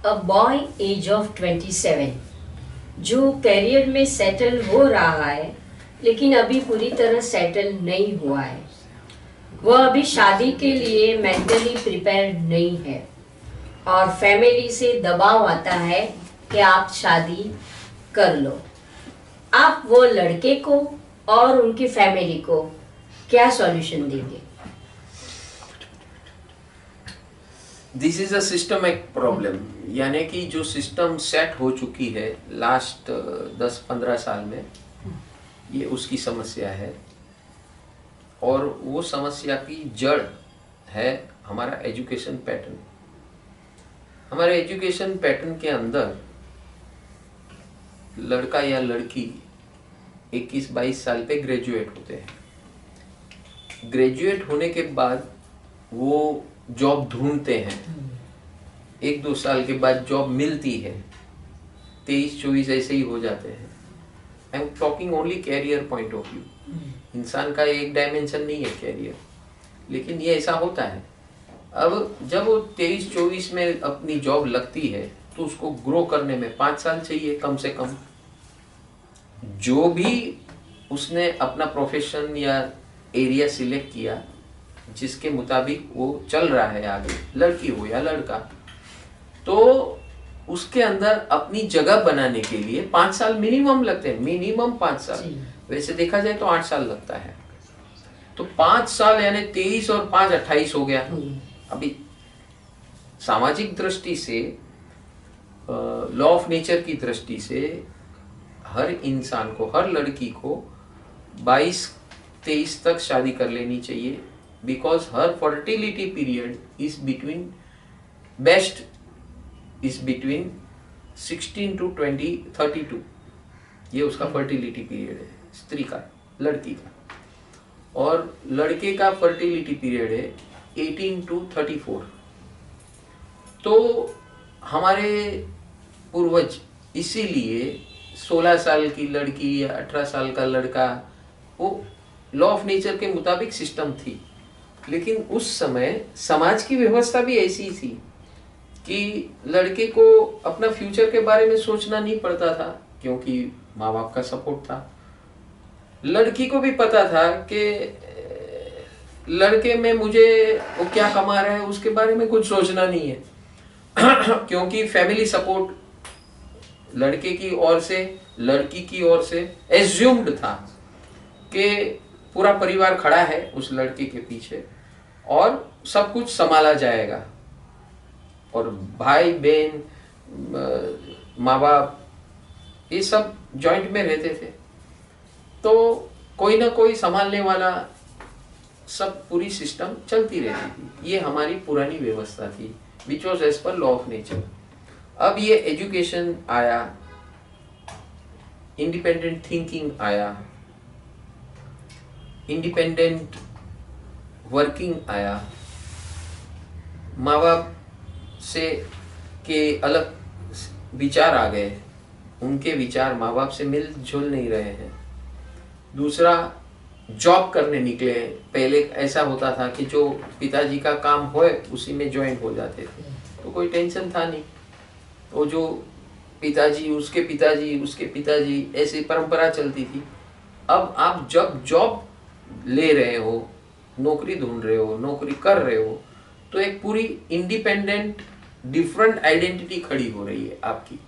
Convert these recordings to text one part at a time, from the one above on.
A boy as of 27 जो career में settle हो रहा है लेकिन अभी पूरी तरह सेटल नहीं हुआ है। वह अभी शादी के लिए मेंटली प्रिपेयर नहीं है और फैमिली से दबाव आता है कि आप शादी कर लो। आप वो लड़के को और उनकी फैमिली को क्या सॉल्यूशन देंगे? This is a systemic problem, यानी कि जो सिस्टम सेट हो चुकी है लास्ट 10-15 साल में, ये उसकी समस्या है। और वो समस्या की जड़ है हमारा एजुकेशन पैटर्न। हमारे एजुकेशन पैटर्न के अंदर लड़का या लड़की 21-22 साल पे ग्रेजुएट होते हैं। ग्रेजुएट होने के बाद वो जॉब ढूंढते हैं। 1-2 साल के बाद जॉब मिलती है, 23-24 ऐसे ही हो जाते हैं। I am talking only career point of view. इंसान का एक डायमेंशन नहीं है कैरियर, लेकिन ये ऐसा होता है। अब जब वो 23-24 में अपनी जॉब लगती है तो उसको ग्रो करने में 5 साल चाहिए कम से कम। जो भी उसने अपना प्रोफेशन या एरिया सिलेक्ट किया जिसके मुताबिक वो चल रहा है आगे, लड़की हो या लड़का, तो उसके अंदर अपनी जगह बनाने के लिए 5 साल मिनिमम लगते हैं। मिनिमम 5 साल, वैसे देखा जाए तो 8 साल लगता है। तो 5 साल यानी 23 और 5 28 हो गया। अभी सामाजिक दृष्टि से, लॉ ऑफ नेचर की दृष्टि से हर इंसान को, हर लड़की को 22-23 तक शादी कर लेनी चाहिए। Because her fertility period is between, best is between 16 to 32। ये उसका फर्टिलिटी पीरियड है स्त्री का, लड़की का। और लड़के का फर्टिलिटी पीरियड है 18 to 34। तो हमारे पूर्वज इसीलिए 16 साल की लड़की या 18 साल का लड़का, वो लॉ ऑफ नेचर के मुताबिक सिस्टम थी। लेकिन उस समय समाज की व्यवस्था भी ऐसी थी कि लड़के को अपना फ्यूचर के बारे में सोचना नहीं पड़ता था, क्योंकि माँ बाप का सपोर्ट था। लड़की को भी पता था कि लड़के में मुझे वो क्या कमा रहा है उसके बारे में कुछ सोचना नहीं है क्योंकि फैमिली सपोर्ट लड़के की ओर से, लड़की की ओर से एज्यूम्ड था कि पूरा परिवार खड़ा है उस लड़के के पीछे और सब कुछ संभाला जाएगा। और भाई बहन, माँ बाप, ये सब जॉइंट में रहते थे, तो कोई ना कोई संभालने वाला, सब पूरी सिस्टम चलती रहती थी। ये हमारी पुरानी व्यवस्था थी, which was as per law of nature. अब ये एजुकेशन आया, इंडिपेंडेंट थिंकिंग आया, इंडिपेंडेंट वर्किंग आया, माँ बाप से के अलग विचार आ गए, उनके विचार माँ बाप से मिल जुल नहीं रहे हैं। दूसरा, जॉब करने निकले। पहले ऐसा होता था कि जो पिताजी का काम होए उसी में ज्वाइन हो जाते थे, तो कोई टेंशन था नहीं। वो जो पिताजी, उसके पिताजी, उसके पिताजी, ऐसी परंपरा चलती थी। अब आप जब जॉब ले रहे हो, नौकरी ढूंढ रहे हो, नौकरी कर रहे हो, तो एक पूरी इंडिपेंडेंट डिफरेंट आइडेंटिटी खड़ी हो रही है आपकी,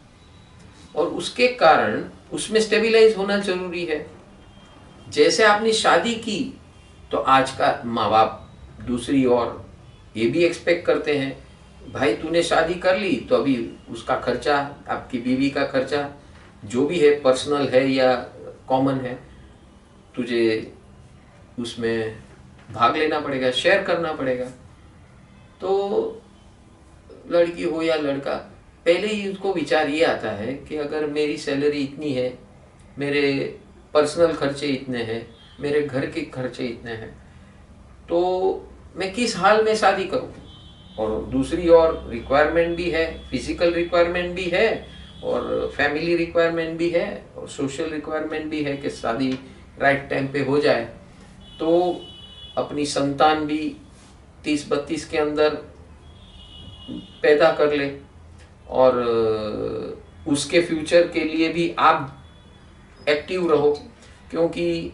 और उसके कारण उसमें स्टेबलाइज होना जरूरी है। जैसे आपने शादी की तो आज का माँ बाप दूसरी ओर ये भी एक्सपेक्ट करते हैं, भाई तूने शादी कर ली तो अभी उसका खर्चा, आपकी बीवी का खर्चा जो भी है, पर्सनल है या कॉमन है, तुझे उसमें भाग लेना पड़ेगा, शेयर करना पड़ेगा। तो लड़की हो या लड़का, पहले ही उसको विचार ये आता है कि अगर मेरी सैलरी इतनी है, मेरे पर्सनल खर्चे इतने हैं, मेरे घर के खर्चे इतने हैं, तो मैं किस हाल में शादी करूं। और दूसरी ओर रिक्वायरमेंट भी है, फिजिकल रिक्वायरमेंट भी है, और फैमिली रिक्वायरमेंट भी है, और सोशल रिक्वायरमेंट भी है कि शादी राइट टाइम पे हो जाए, तो अपनी संतान भी 30-32 के अंदर पैदा कर ले। और उसके फ्यूचर के लिए भी आप एक्टिव रहो, क्योंकि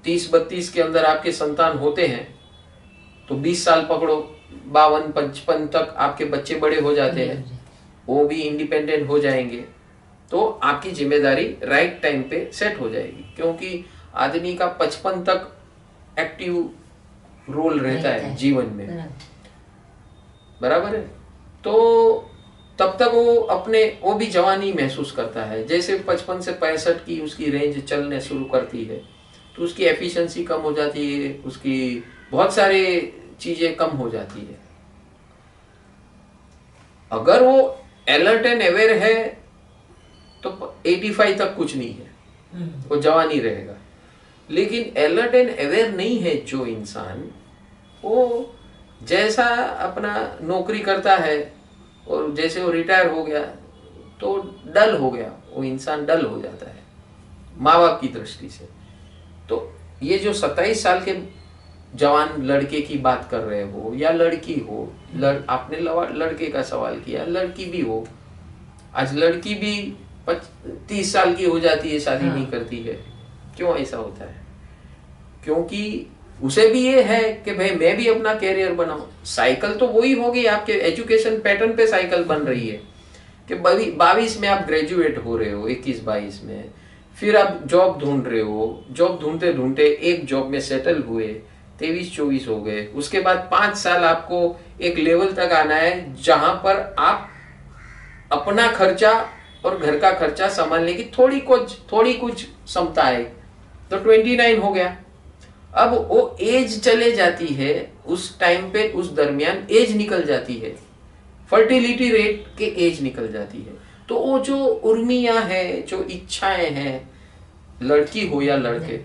30-32 के अंदर आपके संतान होते हैं तो 20 साल पकड़ो, 52-55 तक आपके बच्चे बड़े हो जाते हैं, वो भी इंडिपेंडेंट हो जाएंगे, तो आपकी जिम्मेदारी राइट टाइम पे सेट हो जाएगी, क्योंकि आदमी का 55 तक एक्टिव रोल रहता है जीवन में, बराबर है। तो तब तक वो भी जवानी महसूस करता है। जैसे 55 से 65 की उसकी रेंज चलने शुरू करती है तो उसकी एफिशिएंसी कम हो जाती है, उसकी बहुत सारे चीजें कम हो जाती है। अगर वो अलर्ट एंड अवेयर है तो 85 तक कुछ नहीं है, वो जवानी रहेगा। लेकिन अलर्ट एंड अवेयर नहीं है जो इंसान, वो जैसा अपना नौकरी करता है और जैसे वो रिटायर हो गया तो डल हो गया, वो इंसान डल हो जाता है माँ बाप की दृष्टि से। तो ये जो 27 साल के जवान लड़के की बात कर रहे हो या लड़की हो, आपने लड़के का सवाल किया, लड़की भी हो, आज लड़की भी 30 साल की हो जाती है, शादी नहीं करती है। क्यों ऐसा होता है? क्योंकि उसे भी ये है कि भाई मैं भी अपना कैरियर बनाऊं। साइकिल तो वही होगी, आपके एजुकेशन पैटर्न पे साइकिल बन रही है कि 22 में आप ग्रेजुएट हो रहे हो, 21-22 में, फिर आप जॉब ढूंढ रहे हो, जॉब ढूंढते ढूंढते एक जॉब में सेटल हुए, 23-24 हो गए, उसके बाद 5 साल आपको एक लेवल तक आना है जहां पर आप अपना खर्चा और घर का खर्चा संभालने की थोड़ी कुछ क्षमता है। तो 29 हो गया। अब वो एज चले जाती है, उस टाइम पे उस दरमियान एज निकल जाती है, फर्टिलिटी रेट के एज निकल जाती है। तो वो जो उर्मियां है, जो इच्छाएं हैं, लड़की हो या लड़के,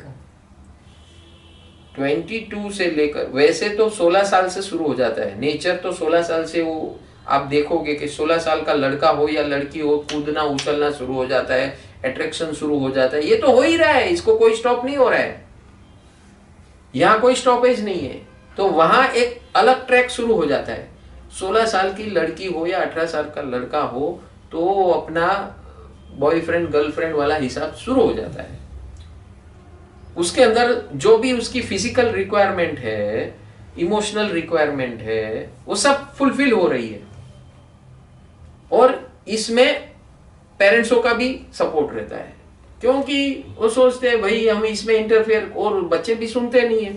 22 से लेकर, वैसे तो 16 साल से शुरू हो जाता है नेचर, तो 16 साल से वो आप देखोगे कि 16 साल का लड़का हो या लड़की हो, कूदना उछलना शुरू हो जाता है, अट्रैक्शन शुरू हो जाता है। ये तो हो ही रहा है, इसको कोई स्टॉप नहीं हो रहा है, यहाँ कोई स्टॉपेज नहीं है। तो वहां एक अलग ट्रैक शुरू हो जाता है। 16 साल की लड़की हो या 18 साल का लड़का हो तो अपना बॉयफ्रेंड गर्लफ्रेंड वाला हिसाब शुरू हो जाता है। उसके अंदर जो भी उसकी फिजिकल रिक्वायरमेंट है, इमोशनल रिक्वायरमेंट है, वो सब फुलफिल हो रही है। और इसमें पेरेंट्सों का भी सपोर्ट रहता है, क्योंकि वो सोचते हैं भाई हम इसमें इंटरफेयर, और बच्चे भी सुनते नहीं है।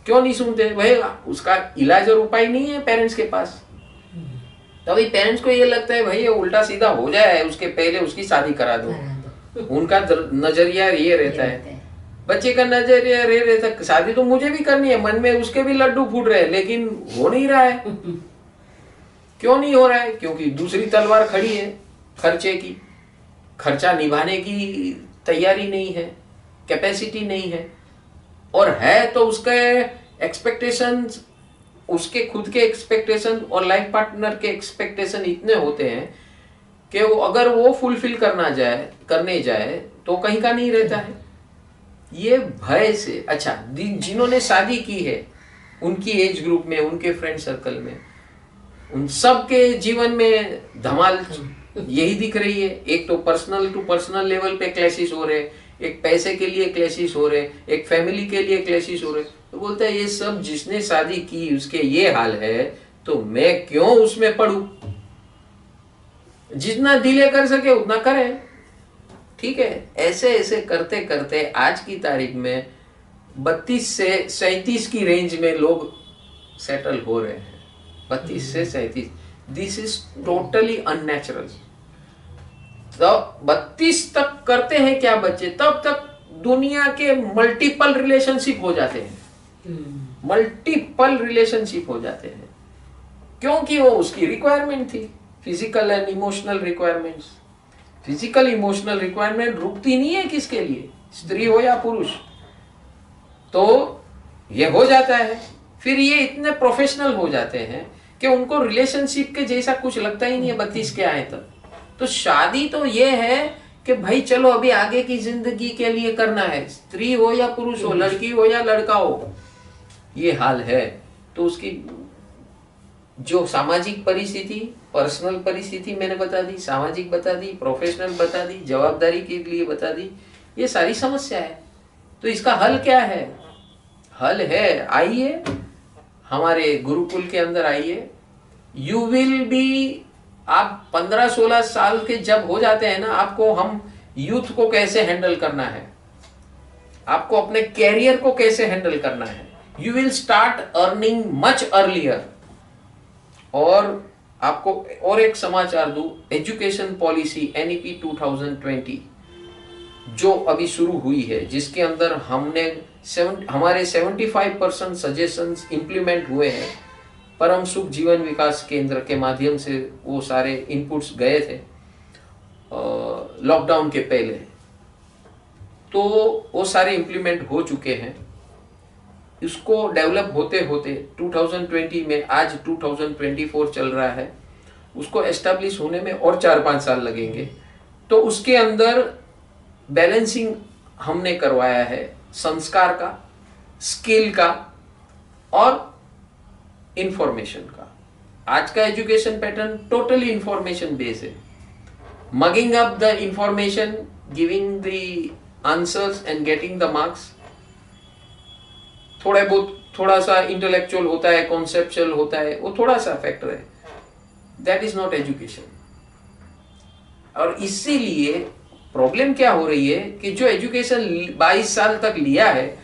क्यों नहीं सुनते भाई? उसका इलाज और उपाय नहीं है पेरेंट्स के पास। तभी पेरेंट्स को ये लगता है भाई ये उल्टा सीधा हो जाए, उसके पहले उसकी शादी करा दो। उनका नजरिया ये रहता है, बच्चे का नजरिया ये रहता है शादी तो मुझे भी करनी है, मन में उसके भी लड्डू फूट रहे हैं, लेकिन हो नहीं रहा है। क्यों नहीं हो रहा है? क्योंकि दूसरी तलवार खड़ी है खर्चे की, खर्चा निभाने की तैयारी नहीं है, कैपेसिटी नहीं है, और है तो उसके एक्सपेक्टेशंस, उसके खुद के एक्सपेक्टेशन और लाइफ पार्टनर के एक्सपेक्टेशन इतने होते हैं कि वो अगर वो फुलफिल करने जाए तो कहीं का नहीं रहता है। ये भय से, अच्छा जिन्होंने शादी की है उनकी एज ग्रुप में, उनके फ्रेंड सर्कल में, उन सब के जीवन में धमाल यही दिख रही है। एक तो पर्सनल टू पर्सनल लेवल पे क्लैशेस हो रहे, एक पैसे के लिए क्लैशेस हो रहे, एक फैमिली के लिए क्लैशेस हो रहे। तो बोलता है ये सब जिसने शादी की उसके ये हाल है तो मैं क्यों उसमें पढ़ूं? जितना डिले कर सके उतना करें, ठीक है। ऐसे ऐसे करते करते आज की तारीख में 32 से 37 की रेंज में लोग सेटल हो रहे हैं। 32 से 37, दिस इज टोटली अननेचुरल। तो 32 तक करते हैं क्या बच्चे, तब तक दुनिया के मल्टीपल रिलेशनशिप हो जाते हैं, मल्टीपल रिलेशनशिप हो जाते हैं, क्योंकि वो उसकी रिक्वायरमेंट थी, physical and emotional requirements. Physical emotional requirement रुकती नहीं है किसके लिए, स्त्री हो या पुरुष। तो ये हो जाता है, फिर ये इतने प्रोफेशनल हो जाते हैं कि उनको रिलेशनशिप के जैसा कुछ लगता ही नहीं है 32 के आए तक। तो शादी तो ये है कि भाई चलो अभी आगे की जिंदगी के लिए करना है, स्त्री हो या पुरुष हो, लड़की हो या लड़का हो, ये हाल है। तो उसकी जो सामाजिक परिस्थिति, पर्सनल परिस्थिति मैंने बता दी, सामाजिक बता दी, प्रोफेशनल बता दी, जवाबदारी के लिए बता दी, ये सारी समस्या है। तो इसका हल क्या है? हल है, आइए हमारे गुरुकुल के अंदर आइए। यू विल बी, आप 15-16 साल के जब हो जाते हैं ना, आपको हम यूथ को कैसे हैंडल करना है, आपको अपने कैरियर को कैसे हैंडल करना है, you will start earning much earlier. और आपको और एक समाचार दूं, एजुकेशन पॉलिसी NEP 2020 जो अभी शुरू हुई है, जिसके अंदर हमारे 75% सजेशंस इंप्लीमेंट हुए हैं। परम सुख जीवन विकास केंद्र के माध्यम से वो सारे इनपुट्स गए थे लॉकडाउन के पहले, तो वो सारे इंप्लीमेंट हो चुके हैं। इसको डेवलप होते होते 2020 में, आज 2024 चल रहा है, उसको एस्टेब्लिश होने में और 4-5 साल लगेंगे। तो उसके अंदर बैलेंसिंग हमने करवाया है, संस्कार का, स्किल का और इंफॉर्मेशन का। आज का education pattern totally information based है। Mugging up the information, giving the answers and getting the marks, थोड़ा सा इंटेलेक्चुअल होता है, कॉन्सेप्चुअल होता है, वो थोड़ा सा फैक्टर है। That is not education. और इसीलिए प्रॉब्लम क्या हो रही है कि जो एजुकेशन 22 साल तक लिया है,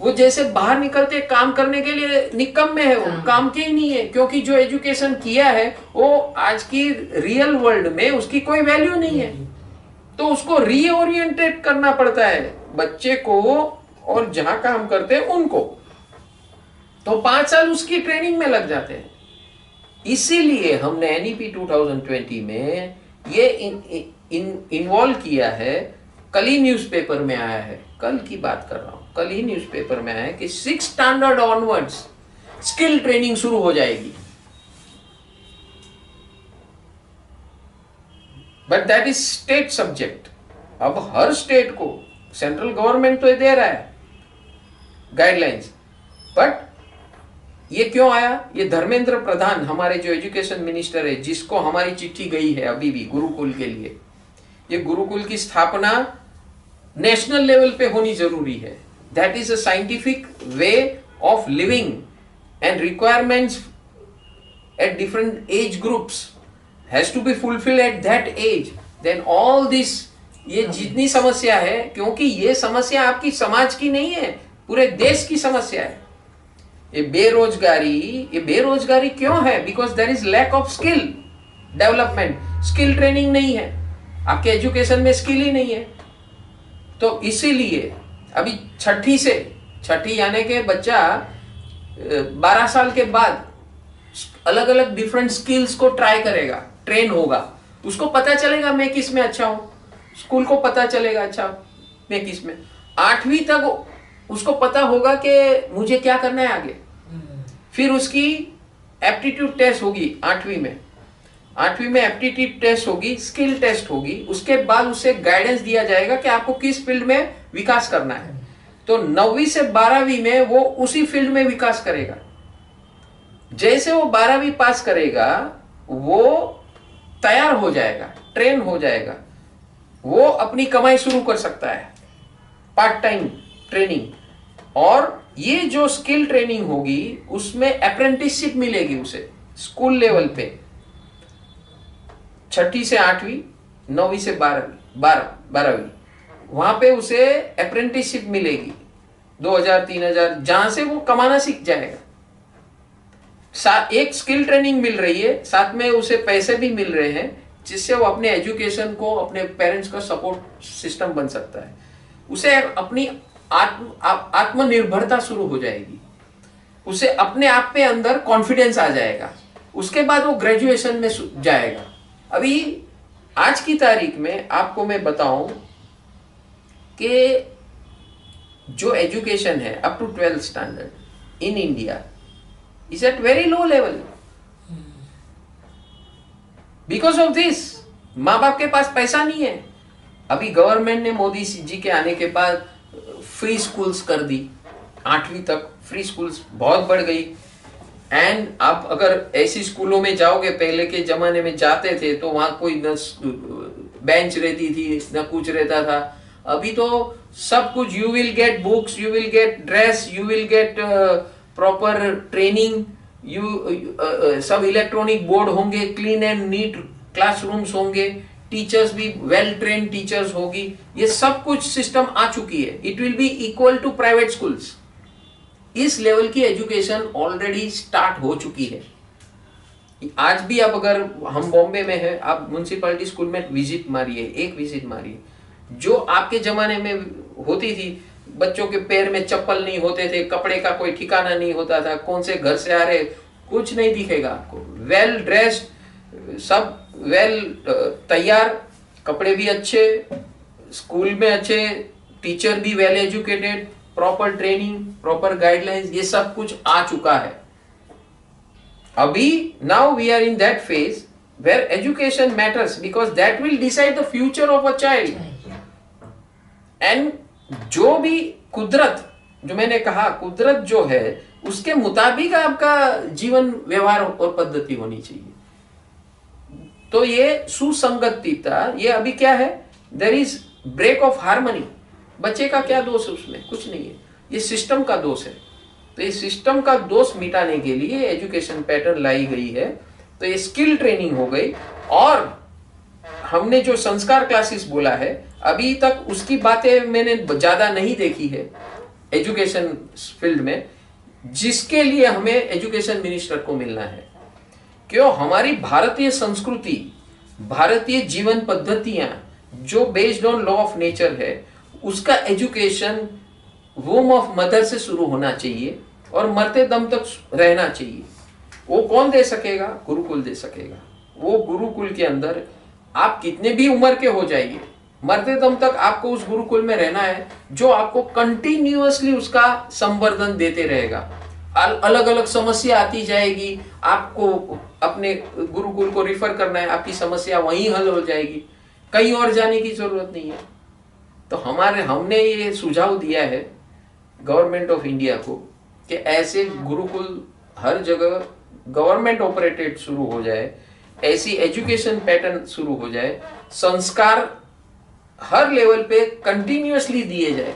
वो जैसे बाहर निकलते काम करने के लिए निकम्मे है, वो काम के ही नहीं है। क्योंकि जो एजुकेशन किया है वो आज की रियल वर्ल्ड में उसकी कोई वैल्यू नहीं है। तो उसको रीओरिएंटेट करना पड़ता है बच्चे को, और जहां काम करते हैं उनको। तो 5 साल उसकी ट्रेनिंग में लग जाते हैं। इसीलिए हमने NEP 2020 में ये इन्वॉल्व किया है। कल ही न्यूज़पेपर में आया है, कल की बात कर रहा हूं, कल ही न्यूज़पेपर में आया है कि 6 स्टैंडर्ड ऑनवर्ड्स स्किल ट्रेनिंग शुरू हो जाएगी। But that is state subject. अब हर स्टेट को सेंट्रल गवर्नमेंट तो दे रहा है गाइडलाइंस, बट ये क्यों आया? ये धर्मेंद्र प्रधान, हमारे जो एजुकेशन मिनिस्टर है, जिसको हमारी चिट्ठी गई है अभी भी गुरुकुल के लिए, ये गुरुकुल की स्थापना नेशनल लेवल पे होनी जरूरी है। That is a scientific way of living and requirements at different age groups has to be fulfil at that age. Then all this, ये जितनी समस्या है, क्योंकि ये समस्या आपकी समाज की नहीं है, पूरे देश की समस्या है। ये बेरोजगारी क्यों है? Because there is lack of skill development. Skill training नहीं है, आपके एजुकेशन में स्किल ही नहीं है। तो इसीलिए अभी छठी यानी के बच्चा 12 साल के बाद अलग अलग डिफरेंट स्किल्स को ट्राई करेगा, ट्रेन होगा, उसको पता चलेगा मैं किस में अच्छा हूं। स्कूल को पता चलेगा अच्छा मैं किस में। 8वीं तक उसको पता होगा कि मुझे क्या करना है आगे। फिर उसकी एप्टीट्यूड टेस्ट होगी 8वीं में एप्टीट्यूड टेस्ट होगी, स्किल टेस्ट होगी। उसके बाद उसे गाइडेंस दिया जाएगा कि आपको किस फील्ड में विकास करना है। तो 9वीं से 12वीं में वो उसी फील्ड में विकास करेगा। जैसे वो 12वीं पास करेगा, वो तैयार हो जाएगा, ट्रेन हो जाएगा, वो अपनी कमाई शुरू कर सकता है, पार्ट टाइम ट्रेनिंग। और ये जो स्किल ट्रेनिंग होगी उसमें अप्रेंटिसशिप मिलेगी उसे स्कूल लेवल पे, 6ठी से 8वीं, 9वीं से 12वीं, वहां पे उसे अप्रेंटिसशिप मिलेगी 2000-3000, जहां से वो कमाना सीख जाएगा। एक स्किल ट्रेनिंग मिल रही है, साथ में उसे पैसे भी मिल रहे हैं, जिससे वो अपने एजुकेशन को, अपने पेरेंट्स का सपोर्ट सिस्टम बन सकता है। उसे अपनी आत्मनिर्भरता शुरू हो जाएगी, उसे अपने आप पे अंदर कॉन्फिडेंस आ जाएगा। उसके बाद वो ग्रेजुएशन में जाएगा। अभी आज की तारीख में आपको मैं बताऊं कि जो एजुकेशन है up to 12th standard in India is at very low level. Because of this, माँ बाप के पास पैसा नहीं है। अभी गवर्नमेंट ने, मोदी जी के आने के बाद फ्री स्कूल्स कर दी, 8वीं तक फ्री स्कूल्स बहुत बढ़ गई। एंड आप अगर ऐसी स्कूलों में जाओगे, पहले के जमाने में जाते थे तो वहां कोई न बेंच रहती थी न कुछ रहता था। अभी तो सब कुछ, you will get books, you will get dress, you will get proper training, सब इलेक्ट्रॉनिक बोर्ड होंगे, क्लीन एंड नीट क्लासरूम्स होंगे, टीचर्स भी वेल ट्रेन टीचर्स होगी। ये सब कुछ सिस्टम आ चुकी है। It will be equal to private schools. इस लेवल की एजुकेशन ऑलरेडी स्टार्ट हो चुकी है। आज भी अब अगर हम बॉम्बे में है, आप म्युनिसिपैलिटी स्कूल में विजिट मारिए, एक विजिट मारिए, जो आपके जमाने में होती थी, बच्चों के पैर में चप्पल नहीं होते थे, कपड़े का कोई ठिकाना नहीं होता था, कौन से घर से आ रहे कुछ नहीं दिखेगा आपको, वेल ड्रेस्ड, सब वेल तैयार, कपड़े भी अच्छे, स्कूल में अच्छे, टीचर भी well educated, proper training, proper guidelines, ये सब कुछ आ चुका है। अभी now we are in that phase where education matters because that will decide the future of a child. And जो भी कुदरत, जो मैंने कहा कुदरत जो है उसके मुताबिक आपका जीवन व्यवहार और पद्धति होनी चाहिए। तो ये सुसंगतता, ये अभी क्या है, there is break of harmony. बच्चे का क्या दोष है उसमें, कुछ नहीं है, ये सिस्टम का दोष है। तो ये सिस्टम का दोष मिटाने के लिए एजुकेशन पैटर्न लाई गई है। तो ये स्किल ट्रेनिंग हो गई। और हमने जो संस्कार क्लासेस बोला है, अभी तक उसकी बातें मैंने ज्यादा नहीं देखी है एजुकेशन फील्ड में, जिसके लिए हमें एजुकेशन मिनिस्टर को मिलना है। क्यों, हमारी भारतीय संस्कृति, भारतीय जीवन पद्धतियां जो based on law of nature है, उसका एजुकेशन वोम ऑफ मदर से शुरू होना चाहिए और मरते दम तक रहना चाहिए। वो कौन दे सकेगा? गुरुकुल दे सकेगा। वो गुरुकुल के अंदर आप कितने भी उम्र के हो जाइए, मरते दम तक आपको उस गुरुकुल में रहना है, जो आपको कंटिन्यूअसली उसका संवर्धन देते रहेगा। अलग अलग समस्या आती जाएगी, आपको अपने गुरुकुल को रिफर करना है, आपकी समस्या वहीं हल हो जाएगी, कहीं और जाने की जरूरत नहीं है। तो हमने ये सुझाव दिया है गवर्नमेंट ऑफ इंडिया को कि ऐसे गुरुकुल हर जगह गवर्नमेंट ऑपरेटेड शुरू हो जाए, ऐसी एजुकेशन पैटर्न शुरू हो जाए, संस्कार हर लेवल पे कंटिन्यूअसली दिए जाए।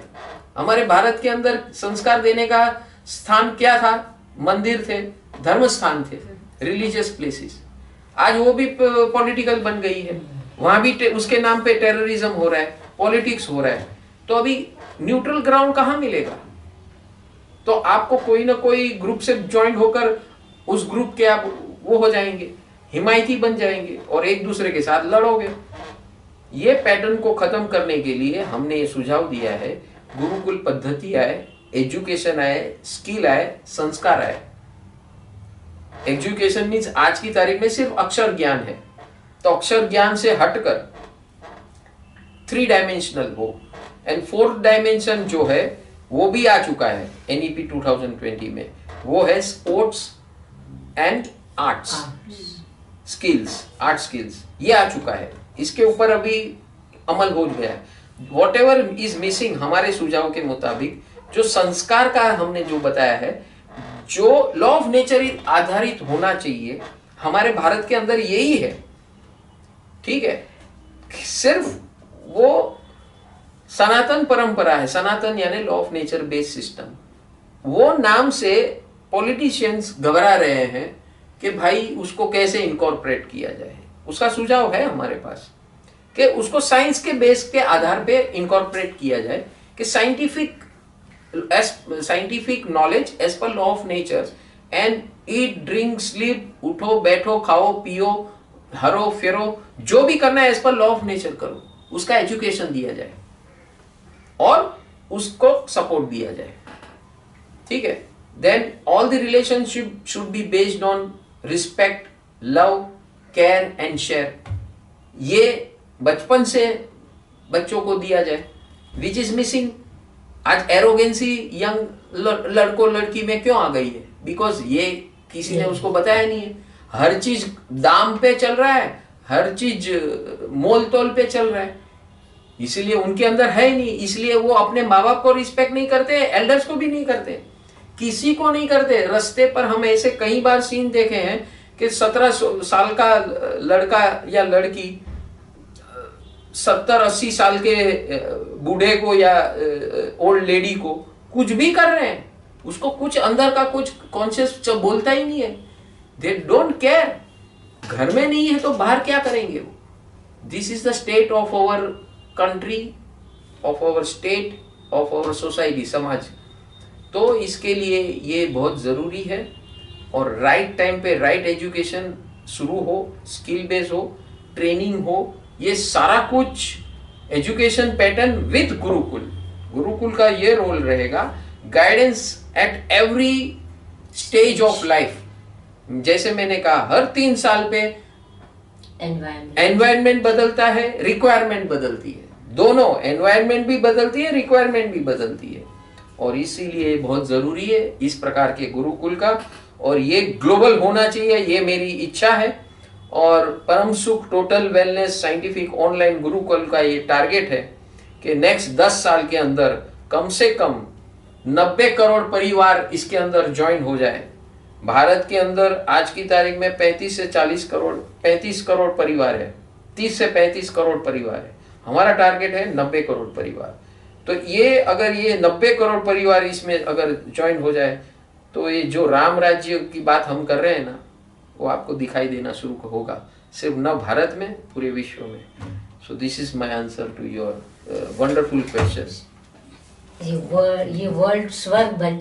हमारे भारत के अंदर संस्कार देने का स्थान क्या था? मंदिर थे, धर्म स्थान थे, रिलीजियस प्लेसेस। आज वो भी पॉलिटिकल बन गई है, वहां भी उसके नाम पे टेररिज्म हो रहा है, पॉलिटिक्स हो रहा है। तो अभी न्यूट्रल ग्राउंड कहां मिलेगा? तो आपको कोई ना कोई ग्रुप से ज्वाइन होकर उस ग्रुप के आप वो हो जाएंगे, हिमायती बन जाएंगे और एक दूसरे के साथ लड़ोगे। ये पैटर्न को खत्म करने के लिए हमने ये सुझाव दिया है, गुरुकुल पद्धति आए, एजुकेशन आए, स्किल आए, संस्कार आए। एजुकेशन मीन्स आज की तारीख में सिर्फ अक्षर ज्ञान है, तो अक्षर ज्ञान से हटकर 3 डायमेंशनल हो, एंड 4th डायमेंशन जो है वो भी आ चुका है एनईपी 2020 में, वो है sports and arts skills, art skills, ये आ चुका है। इसके ऊपर अभी अमल हो गया है। वॉट एवर इज मिसिंग, हमारे सुझाव के मुताबिक जो संस्कार का हमने जो बताया है, जो लॉ ऑफ नेचर आधारित होना चाहिए, हमारे भारत के अंदर यही है। ठीक है, सिर्फ वो सनातन परंपरा है, सनातन यानी law of nature based system. वो नाम से पॉलिटिशियंस घबरा रहे हैं कि भाई उसको कैसे इनकॉर्पोरेट किया जाए। उसका सुझाव है हमारे पास कि उसको साइंस के बेस के आधार पे इनकॉर्पोरेट किया जाए, कि scientific knowledge as per law of nature, and eat drink sleep, उठो बैठो खाओ पियो हरो फिरो, जो भी करना है as per law of nature करो, उसका एजुकेशन दिया जाए और उसको सपोर्ट दिया जाए। ठीक है, then all the relationship should be based on respect, love, care and share. ये बचपन से बच्चों को दिया जाए, विच इज मिसिंग। आज एरोगेंसी यंग लड़कों लड़की में क्यों आ गई है? बिकॉज ये किसी ने उसको बताया नहीं है। हर चीज दाम पे चल रहा है, हर चीज मोल तोल पे चल रहा है, इसलिए उनके अंदर है ही नहीं। इसलिए वो अपने माँ बाप को रिस्पेक्ट नहीं करते, एल्डर्स को भी नहीं करते। किसी को नहीं करते। रास्ते पर हम ऐसे कई बार सीन देखे हैं कि 17 साल का लड़का या लड़की 70-80 साल के बूढ़े को या ओल्ड लेडी को कुछ भी कर रहे हैं, उसको कुछ अंदर का कुछ कॉन्शियस बोलता ही नहीं है। They don't care. घर में नहीं है तो बाहर क्या करेंगे वो। This is the state of our country, of our state, of our society, समाज। तो इसके लिए ये बहुत जरूरी है और राइट टाइम पे राइट एजुकेशन शुरू हो, स्किल बेस हो, ट्रेनिंग हो, ये सारा कुछ education pattern with Gurukul. Gurukul का ये रोल रहेगा, guidance at every stage of life. जैसे मैंने कहा, हर 3 साल पे एनवायरनमेंट बदलता है, रिक्वायरमेंट बदलती है, दोनों एनवायरनमेंट भी बदलती है, रिक्वायरमेंट भी बदलती है। और इसीलिए बहुत जरूरी है इस प्रकार के गुरुकुल का, और ये ग्लोबल होना चाहिए, ये मेरी इच्छा है। और परम सुख total wellness scientific online Gurukul का ये टारगेट है कि नेक्स्ट 10 साल के अंदर कम से कम 90 करोड़ परिवार इसके अंदर ज्वाइन हो जाए। भारत के अंदर आज की तारीख में 35 से 40 करोड़ 35 करोड़ परिवार है, 30 से 35 करोड़ परिवार है। हमारा टारगेट है 90 करोड़ परिवार। तो ये अगर ये 90 करोड़ परिवार इसमें अगर ज्वाइन हो जाए तो ये जो राम राज्य की बात हम कर रहे हैं ना, वो आपको दिखाई देना शुरू होगा, सिर्फ न भारत में, पूरे विश्व में। So this is my answer to your wonderful question. ये वर्ल्ड स्वर्ग बन